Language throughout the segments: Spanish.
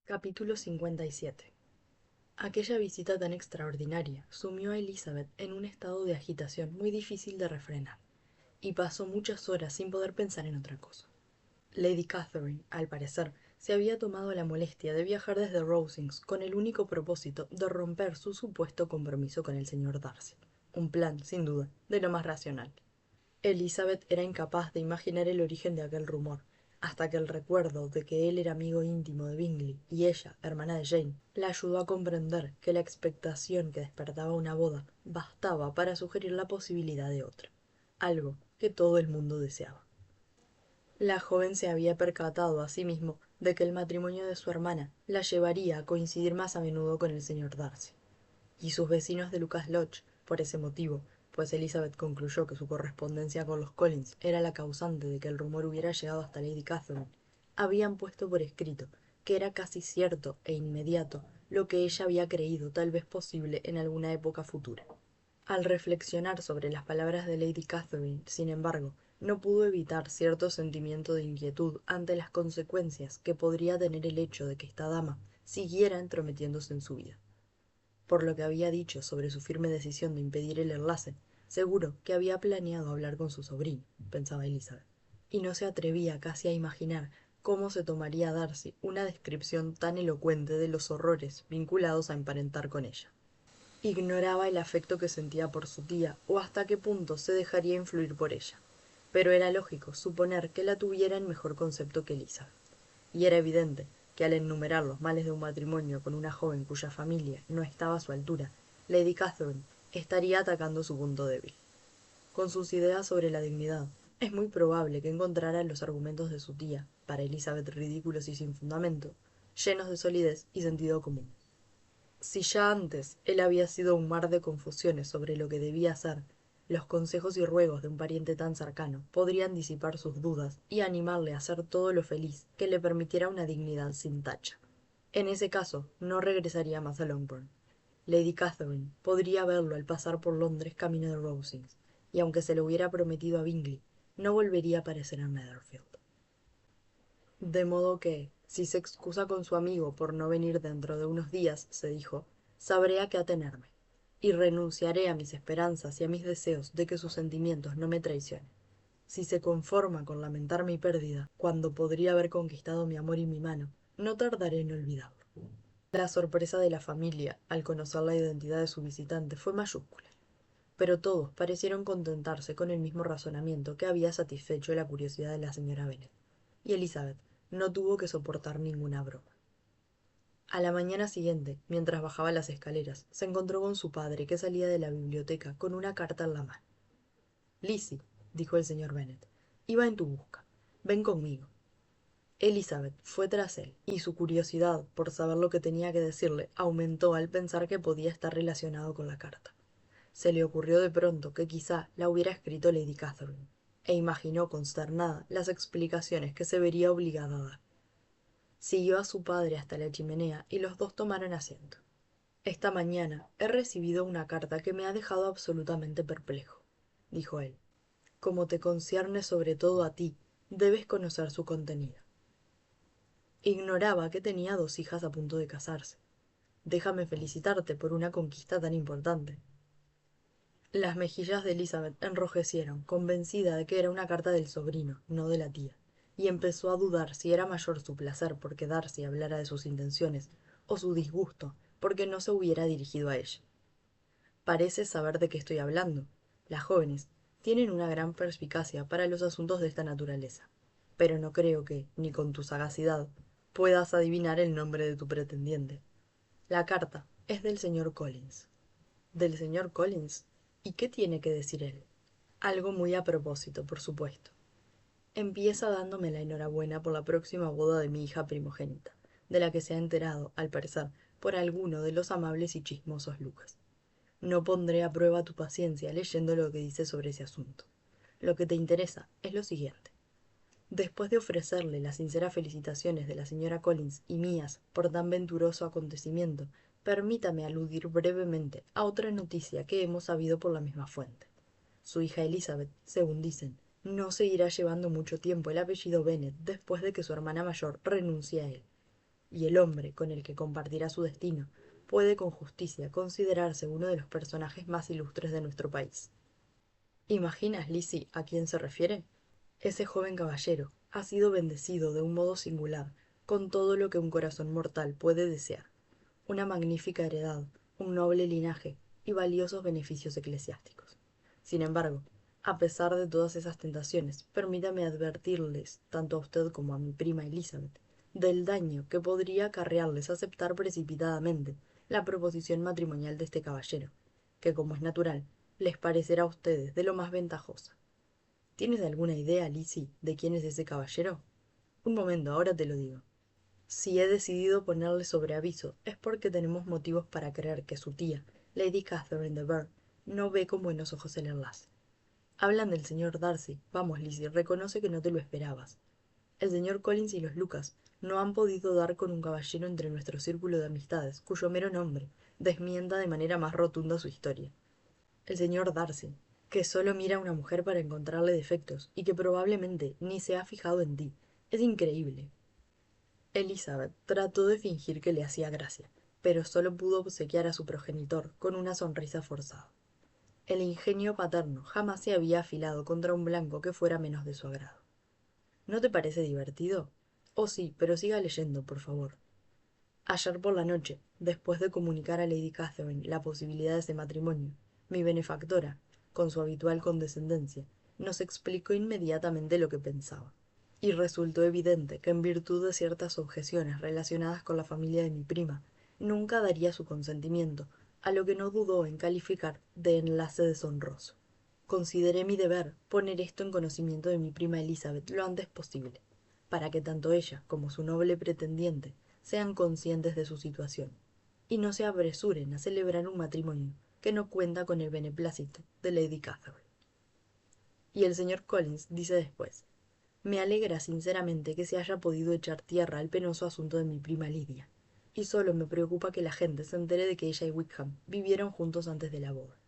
Capítulo 57. Aquella visita tan extraordinaria sumió a Elizabeth en un estado de agitación muy difícil de refrenar, y pasó muchas horas sin poder pensar en otra cosa. Lady Catherine, al parecer, se había tomado la molestia de viajar desde Rosings con el único propósito de romper su supuesto compromiso con el señor Darcy, un plan, sin duda, de lo más racional. Elizabeth era incapaz de imaginar el origen de aquel rumor, hasta que el recuerdo de que él era amigo íntimo de Bingley y ella, hermana de Jane, la ayudó a comprender que la expectación que despertaba una boda bastaba para sugerir la posibilidad de otra, algo que todo el mundo deseaba. La joven se había percatado asimismo de que el matrimonio de su hermana la llevaría a coincidir más a menudo con el señor Darcy, y sus vecinos de Lucas Lodge, por ese motivo, pues Elizabeth concluyó que su correspondencia con los Collins era la causante de que el rumor hubiera llegado hasta Lady Catherine, habían puesto por escrito que era casi cierto e inmediato lo que ella había creído tal vez posible en alguna época futura. Al reflexionar sobre las palabras de Lady Catherine, sin embargo, no pudo evitar cierto sentimiento de inquietud ante las consecuencias que podría tener el hecho de que esta dama siguiera entrometiéndose en su vida. Por lo que había dicho sobre su firme decisión de impedir el enlace, seguro que había planeado hablar con su sobrino, pensaba Elizabeth, y no se atrevía casi a imaginar cómo se tomaría Darcy una descripción tan elocuente de los horrores vinculados a emparentar con ella. Ignoraba el afecto que sentía por su tía o hasta qué punto se dejaría influir por ella, pero era lógico suponer que la tuviera en mejor concepto que Elizabeth, y era evidente que al enumerar los males de un matrimonio con una joven cuya familia no estaba a su altura, Lady Catherine estaría atacando su punto débil. Con sus ideas sobre la dignidad, es muy probable que encontrara los argumentos de su tía, para Elizabeth ridículos y sin fundamento, llenos de solidez y sentido común. Si ya antes él había sido un mar de confusiones sobre lo que debía hacer, los consejos y ruegos de un pariente tan cercano podrían disipar sus dudas y animarle a hacer todo lo feliz que le permitiera una dignidad sin tacha. En ese caso, no regresaría más a Longbourn. Lady Catherine podría verlo al pasar por Londres camino de Rosings, y aunque se lo hubiera prometido a Bingley, no volvería a aparecer en Netherfield. De modo que, si se excusa con su amigo por no venir dentro de unos días, se dijo, sabré a qué atenerme, y renunciaré a mis esperanzas y a mis deseos de que sus sentimientos no me traicionen. Si se conforma con lamentar mi pérdida, cuando podría haber conquistado mi amor y mi mano, no tardaré en olvidarlo. La sorpresa de la familia, al conocer la identidad de su visitante, fue mayúscula, pero todos parecieron contentarse con el mismo razonamiento que había satisfecho la curiosidad de la señora Bennet, y Elizabeth no tuvo que soportar ninguna broma. A la mañana siguiente, mientras bajaba las escaleras, se encontró con su padre, que salía de la biblioteca con una carta en la mano. Lizzie, dijo el señor Bennet, iba en tu busca. Ven conmigo. Elizabeth fue tras él, y su curiosidad por saber lo que tenía que decirle aumentó al pensar que podía estar relacionado con la carta. Se le ocurrió de pronto que quizá la hubiera escrito Lady Catherine, e imaginó consternada las explicaciones que se vería obligada a dar. Siguió a su padre hasta la chimenea y los dos tomaron asiento. Esta mañana he recibido una carta que me ha dejado absolutamente perplejo, dijo él. Como te concierne sobre todo a ti, debes conocer su contenido. Ignoraba que tenía dos hijas a punto de casarse. Déjame felicitarte por una conquista tan importante. Las mejillas de Elizabeth enrojecieron, convencida de que era una carta del sobrino, no de la tía, y empezó a dudar si era mayor su placer porque Darcy hablara de sus intenciones, o su disgusto porque no se hubiera dirigido a ella. Pareces saber de qué estoy hablando. Las jóvenes tienen una gran perspicacia para los asuntos de esta naturaleza, pero no creo que, ni con tu sagacidad, puedas adivinar el nombre de tu pretendiente. La carta es del señor Collins. ¿Del señor Collins? ¿Y qué tiene que decir él? Algo muy a propósito, por supuesto. Empieza dándome la enhorabuena por la próxima boda de mi hija primogénita, de la que se ha enterado, al parecer, por alguno de los amables y chismosos Lucas. No pondré a prueba tu paciencia leyendo lo que dice sobre ese asunto. Lo que te interesa es lo siguiente. Después de ofrecerle las sinceras felicitaciones de la señora Collins y mías por tan venturoso acontecimiento, permítame aludir brevemente a otra noticia que hemos sabido por la misma fuente. Su hija Elizabeth, según dicen, no seguirá llevando mucho tiempo el apellido Bennet después de que su hermana mayor renuncie a él. y el hombre con el que compartirá su destino puede con justicia considerarse uno de los personajes más ilustres de nuestro país. ¿Imaginas, Lizzie, a quién se refiere? Ese joven caballero ha sido bendecido de un modo singular con todo lo que un corazón mortal puede desear: una magnífica heredad, un noble linaje y valiosos beneficios eclesiásticos. Sin embargo, a pesar de todas esas tentaciones, permítame advertirles, tanto a usted como a mi prima Elizabeth, del daño que podría acarrearles aceptar precipitadamente la proposición matrimonial de este caballero, que, como es natural, les parecerá a ustedes de lo más ventajosa. ¿Tienes alguna idea, Lizzie, de quién es ese caballero? Un momento, ahora te lo digo. Si he decidido ponerle sobre aviso es porque tenemos motivos para creer que su tía, Lady Catherine de Bourgh, no ve con buenos ojos el enlace. Hablan del señor Darcy. Vamos, Lizzie, reconoce que no te lo esperabas. El señor Collins y los Lucas no han podido dar con un caballero entre nuestro círculo de amistades, cuyo mero nombre desmienta de manera más rotunda su historia. El señor Darcy, que solo mira a una mujer para encontrarle defectos y que probablemente ni se ha fijado en ti. Es increíble. Elizabeth trató de fingir que le hacía gracia, pero solo pudo obsequiar a su progenitor con una sonrisa forzada. El ingenio paterno jamás se había afilado contra un blanco que fuera menos de su agrado. ¿No te parece divertido? Oh sí, pero siga leyendo, por favor. Ayer por la noche, después de comunicar a Lady Catherine la posibilidad de ese matrimonio, mi benefactora, con su habitual condescendencia, nos explicó inmediatamente lo que pensaba, y resultó evidente que en virtud de ciertas objeciones relacionadas con la familia de mi prima, nunca daría su consentimiento a lo que no dudó en calificar de enlace deshonroso. Consideré mi deber poner esto en conocimiento de mi prima Elizabeth lo antes posible, para que tanto ella como su noble pretendiente sean conscientes de su situación, y no se apresuren a celebrar un matrimonio que no cuenta con el beneplácito de Lady Catherine. Y el señor Collins dice después: me alegra sinceramente que se haya podido echar tierra al penoso asunto de mi prima Lidia, y solo me preocupa que la gente se entere de que ella y Wickham vivieron juntos antes de la boda.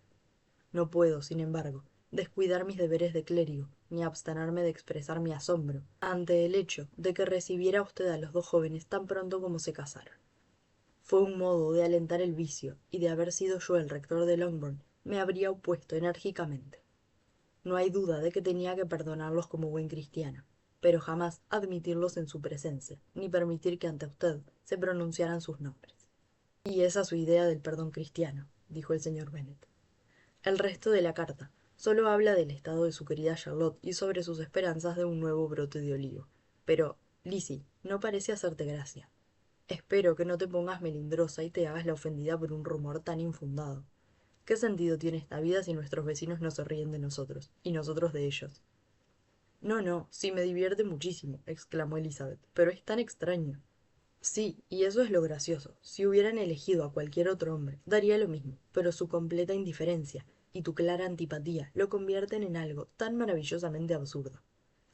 No puedo, sin embargo, descuidar mis deberes de clérigo, ni abstenerme de expresar mi asombro ante el hecho de que recibiera usted a los dos jóvenes tan pronto como se casaron. Fue un modo de alentar el vicio, y de haber sido yo el rector de Longbourn, me habría opuesto enérgicamente. No hay duda de que tenía que perdonarlos como buen cristiano, pero jamás admitirlos en su presencia, ni permitir que ante usted se pronunciaran sus nombres. Y esa es su idea del perdón cristiano, dijo el señor Bennet. El resto de la carta solo habla del estado de su querida Charlotte y sobre sus esperanzas de un nuevo brote de olivo. Pero, Lizzie, no parece hacerte gracia. Espero que no te pongas melindrosa y te hagas la ofendida por un rumor tan infundado. ¿Qué sentido tiene esta vida si nuestros vecinos no se ríen de nosotros, y nosotros de ellos? No, no, sí me divierte muchísimo, exclamó Elizabeth, pero es tan extraño. Sí, y eso es lo gracioso. Si hubieran elegido a cualquier otro hombre, daría lo mismo, pero su completa indiferencia y tu clara antipatía lo convierten en algo tan maravillosamente absurdo.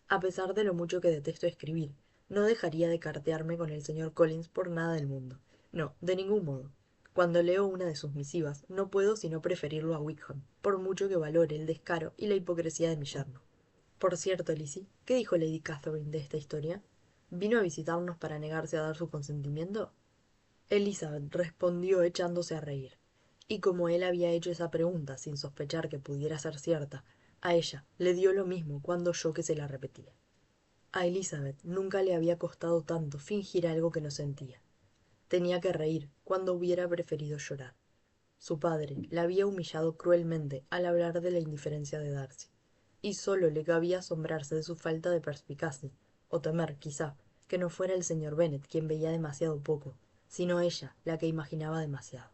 A pesar de lo mucho que detesto escribir, no dejaría de cartearme con el señor Collins por nada del mundo. No, de ningún modo. Cuando leo una de sus misivas, no puedo sino preferirlo a Wickham, por mucho que valore el descaro y la hipocresía de mi yerno. Por cierto, Lizzie, ¿qué dijo Lady Catherine de esta historia? ¿Vino a visitarnos para negarse a dar su consentimiento? Elizabeth respondió echándose a reír, y como él había hecho esa pregunta sin sospechar que pudiera ser cierta, a ella le dio lo mismo cuando oyó que se la repetía. A Elizabeth nunca le había costado tanto fingir algo que no sentía. Tenía que reír cuando hubiera preferido llorar. Su padre la había humillado cruelmente al hablar de la indiferencia de Darcy, y solo le cabía asombrarse de su falta de perspicacia, o temer, quizá, que no fuera el señor Bennet quien veía demasiado poco, sino ella la que imaginaba demasiado.